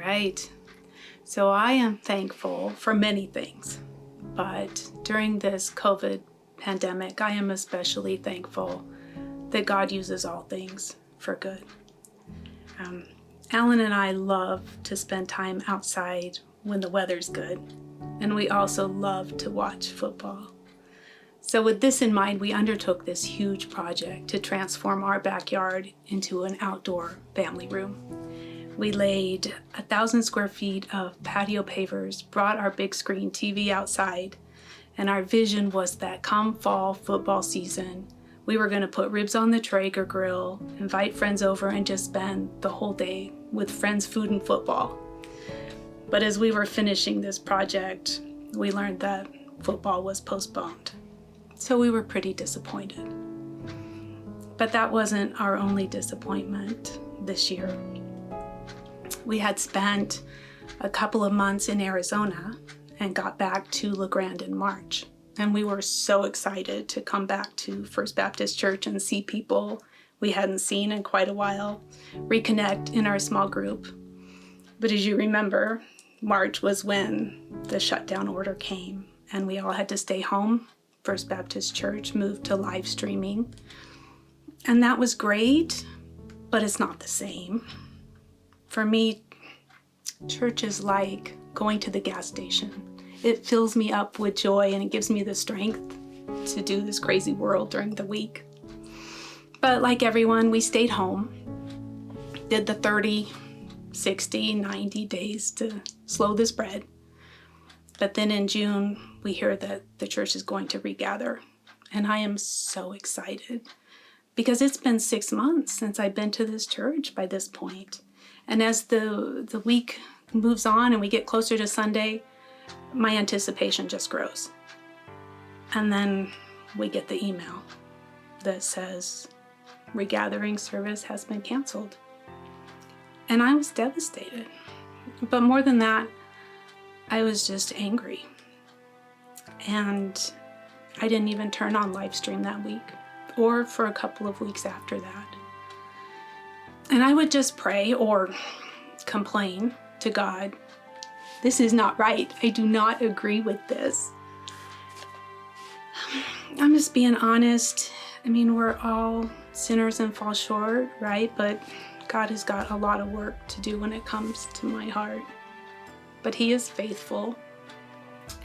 right. So I am thankful for many things, but during this COVID pandemic, I am especially thankful that God uses all things for good. Alan and I love to spend time outside when the weather's good, and we also love to watch football. So with this in mind, we undertook this huge project to transform our backyard into an outdoor family room. We laid 1,000 square feet of patio pavers, brought our big screen TV outside, and our vision was that come fall football season, we were going to put ribs on the Traeger grill, invite friends over, and just spend the whole day with friends, food, and football. But as we were finishing this project, we learned that football was postponed. So we were pretty disappointed. But that wasn't our only disappointment this year. We had spent a couple of months in Arizona and got back to La Grande in March. And we were so excited to come back to First Baptist Church and see people we hadn't seen in quite a while, reconnect in our small group. But as you remember, March was when the shutdown order came and we all had to stay home. First Baptist Church moved to live streaming. And that was great, but it's not the same. For me, church is like going to the gas station. It fills me up with joy and it gives me the strength to do this crazy world during the week. But like everyone, we stayed home, did the 30, 60, 90 days to slow the spread. But then in June, we hear that the church is going to regather. And I am so excited because it's been 6 months since I've been to this church by this point. And as the week moves on and we get closer to Sunday, my anticipation just grows. And then we get the email that says regathering service has been canceled. And I was devastated. But more than that, I was just angry. And I didn't even turn on live stream that week or for a couple of weeks after that. And I would just pray or complain to God, this is not right. I do not agree with this. I'm just being honest. I mean, we're all sinners and fall short, right? But God has got a lot of work to do when it comes to my heart. But He is faithful,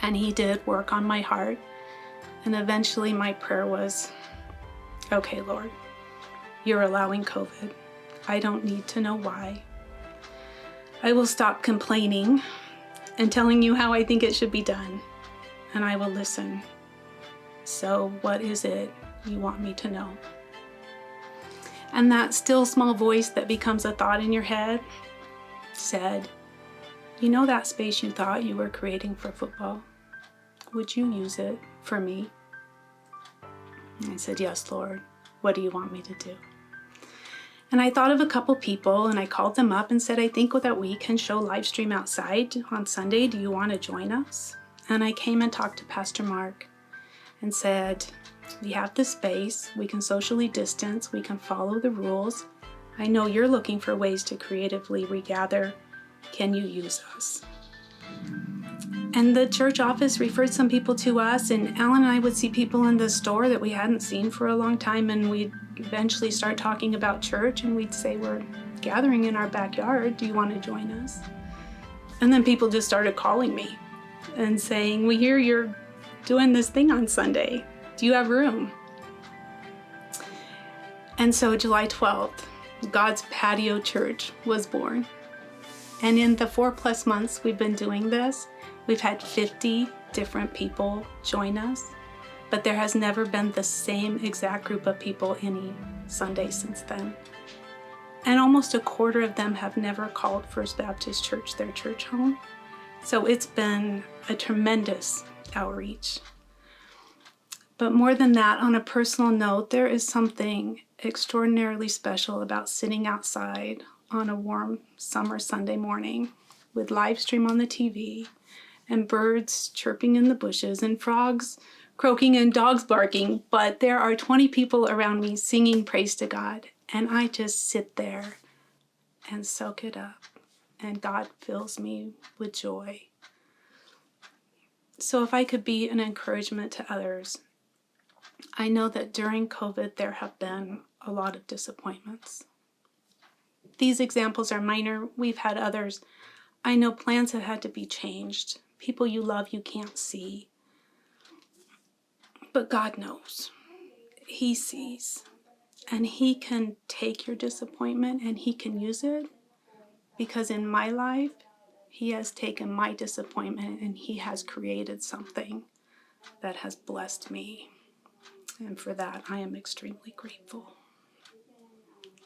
and He did work on my heart. And eventually my prayer was, okay, Lord, you're allowing COVID. I don't need to know why. I will stop complaining and telling you how I think it should be done, and I will listen. So what is it you want me to know? And that still small voice that becomes a thought in your head said, you know that space you thought you were creating for football? Would you use it for me? And I said, yes, Lord. What do you want me to do? And I thought of a couple people and I called them up and said, I think that we can show live stream outside on Sunday. Do you want to join us? And I came and talked to Pastor Mark and said, we have the space. We can socially distance. We can follow the rules. I know you're looking for ways to creatively regather. Can you use us? And the church office referred some people to us, and Alan and I would see people in the store that we hadn't seen for a long time, and we'd eventually start talking about church, and we'd say, we're gathering in our backyard. Do you want to join us? And then people just started calling me and saying, we hear you're doing this thing on Sunday. Do you have room? And so July 12th, God's Patio Church was born. And in the 4+ months we've been doing this, we've had 50 different people join us, but there has never been the same exact group of people any Sunday since then. And almost a quarter of them have never called First Baptist Church their church home. So it's been a tremendous outreach. But more than that, on a personal note, there is something extraordinarily special about sitting outside on a warm summer Sunday morning with live stream on the TV and birds chirping in the bushes and frogs croaking and dogs barking, but there are 20 people around me singing praise to God, and I just sit there and soak it up and God fills me with joy. So if I could be an encouragement to others, I know that during COVID there have been a lot of disappointments. These examples are minor. We've had others. I know plans have had to be changed. People you love you can't see. But God knows. He sees. And He can take your disappointment and He can use it, because in my life, He has taken my disappointment and He has created something that has blessed me. And for that, I am extremely grateful.